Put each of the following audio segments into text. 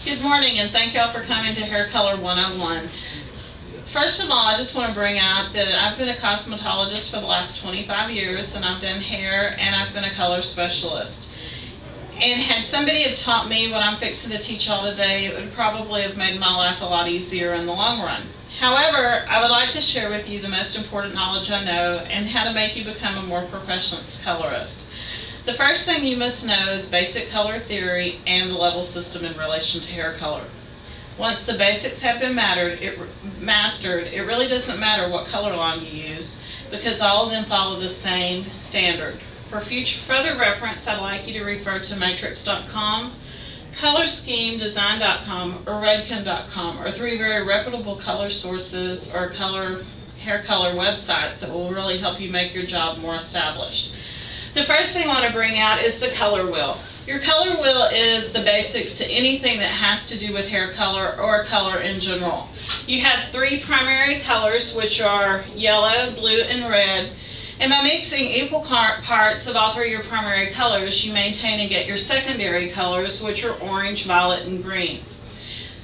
Good morning, and thank y'all for coming to Hair Color 101. First of all, I just want to bring out that I've been a cosmetologist for the last 25 years, and I've done hair, and I've been a color specialist. And had somebody have taught me what I'm fixing to teach y'all today, it would probably have made my life a lot easier in the long run. However, I would like to share with you the most important knowledge I know and how to make you become a more professional colorist. The first thing you must know is basic color theory and the level system in relation to hair color. Once the basics have been mastered, it really doesn't matter what color line you use because all of them follow the same standard. For further reference, I'd like you to refer to matrix.com, colorschemedesign.com, or redken.com, or three very reputable color sources or hair color websites that will really help you make your job more established. The first thing I want to bring out is the color wheel. Your color wheel is the basics to anything that has to do with hair color or color in general. You have three primary colors, which are yellow, blue, and red. And by mixing equal parts of all three of your primary colors, you maintain and get your secondary colors, which are orange, violet, and green.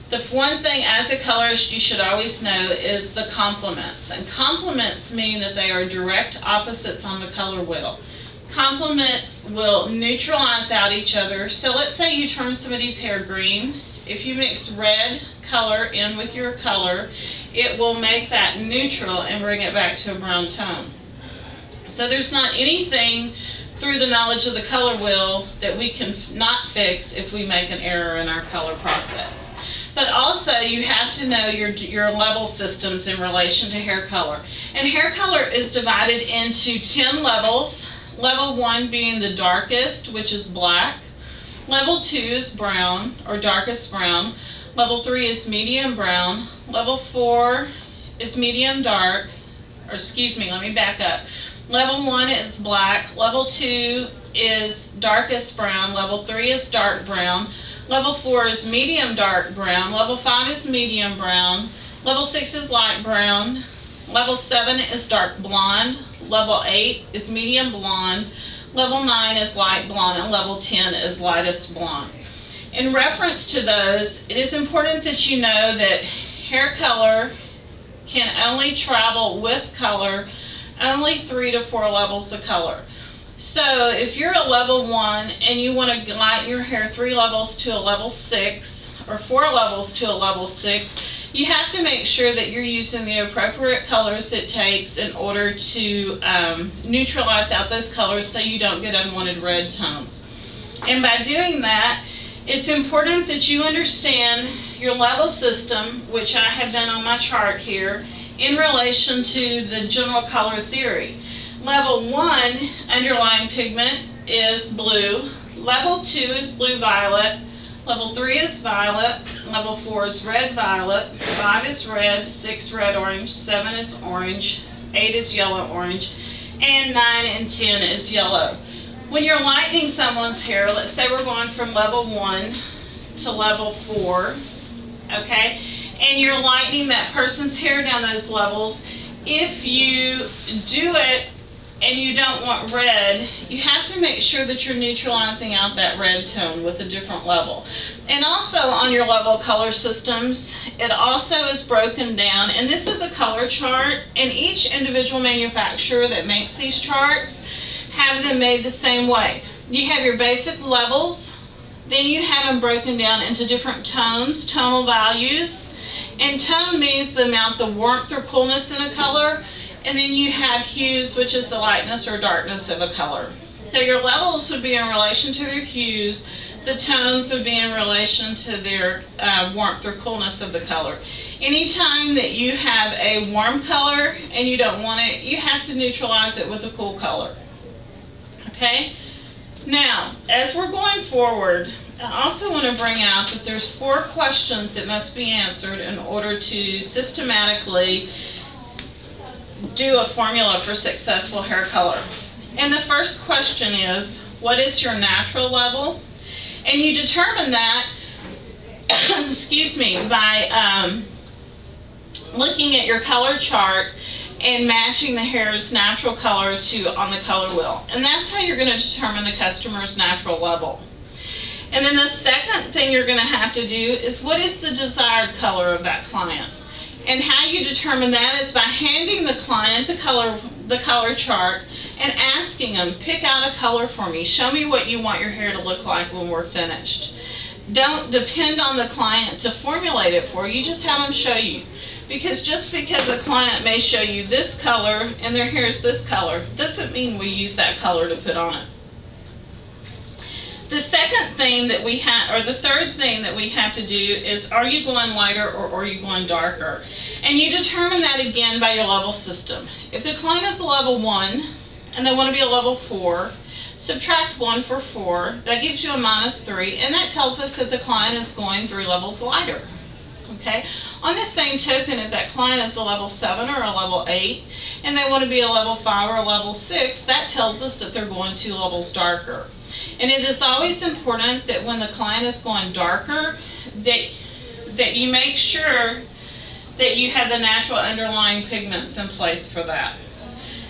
The one thing as a colorist you should always know is the complements. And complements mean that they are direct opposites on the color wheel. Complements will neutralize out each other. So let's say you turn somebody's hair green. If you mix red color in with your color, it will make that neutral and bring it back to a brown tone. So there's not anything through the knowledge of the color wheel that we can not fix if we make an error in our color process. But also you have to know your level systems in relation to hair color. And hair color is divided into 10 levels. Level 1 being the darkest, which is black. Level 2 is brown, or darkest brown. Level 3 is medium brown. Level 4 is medium dark, or excuse me, let me back up. Level 1 is black. Level 2 is darkest brown. Level 3 is dark brown. Level 4 is medium dark brown. Level 5 is medium brown. Level 6 is light brown. Level 7 is dark blonde. Level 8 is medium blonde. Level 9 is light blonde, and level 10 is lightest blonde. In reference to those, it is important that you know that hair color can only travel with color only 3 to 4 levels of color. So if you're a level 1 and you want to lighten your hair 3 levels to a level 6 or 4 levels to a level 6, you have to make sure that you're using the appropriate colors it takes in order to neutralize out those colors so you don't get unwanted red tones. And by doing that, it's important that you understand your level system, which I have done on my chart here, in relation to the general color theory. Level 1 underlying pigment is blue. Level 2 is blue-violet. Level 3 is violet. Level 4 is red-violet. 5 is red. 6 red-orange. 7 is orange. 8 is yellow-orange. And 9 and 10 is yellow. When you're lightening someone's hair, let's say we're going from level 1 to level 4, okay? And you're lightening that person's hair down those levels. If you do it and you don't want red, you have to make sure that you're neutralizing out that red tone with a different level. And also on your level color systems, it also is broken down, and this is a color chart, and each individual manufacturer that makes these charts have them made the same way. You have your basic levels, then you have them broken down into different tones, tonal values, and tone means the amount, the warmth or coolness in a color. And then you have hues, which is the lightness or darkness of a color. So your levels would be in relation to their hues. The tones would be in relation to their warmth or coolness of the color. Anytime that you have a warm color and you don't want it, you have to neutralize it with a cool color. Okay? Now, as we're going forward, I also want to bring out that there's 4 questions that must be answered in order to systematically do a formula for successful hair color. And the first question is, what is your natural level? And you determine that excuse me, by looking at your color chart and matching the hair's natural color to on the color wheel. And that's how you're going to determine the customer's natural level. And then the second thing you're going to have to do is, what is the desired color of that client? And how you determine that is by handing the client the color chart and asking them, pick out a color for me. Show me what you want your hair to look like when we're finished. Don't depend on the client to formulate it for you, just have them show you. Because just because a client may show you this color and their hair is this color, doesn't mean we use that color to put on it. The second thing that we have, or the third thing that we have to do is, are you going lighter or are you going darker? And you determine that again by your level system. If the client is a level 1 and they want to be a level 4, subtract 1 for 4, that gives you a -3, and that tells us that the client is going 3 levels lighter. Okay? On the same token, if that client is a level 7 or a level 8 and they want to be a level 5 or a level 6, that tells us that they're going 2 levels darker. And it is always important that when the client is going darker, that you make sure that you have the natural underlying pigments in place for that.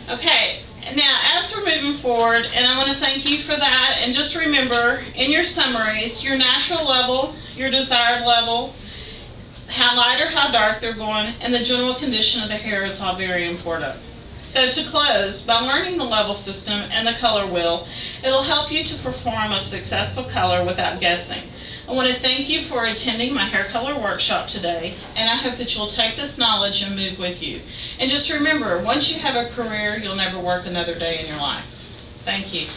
Okay, now as we're moving forward, and I want to thank you for that, and just remember in your summaries, your natural level, your desired level, how light or how dark they're going, and the general condition of the hair is all very important. So to close, by learning the level system and the color wheel, it'll help you to perform a successful color without guessing. I want to thank you for attending my hair color workshop today, and I hope that you'll take this knowledge and move with you. And just remember, once you have a career, you'll never work another day in your life. Thank you.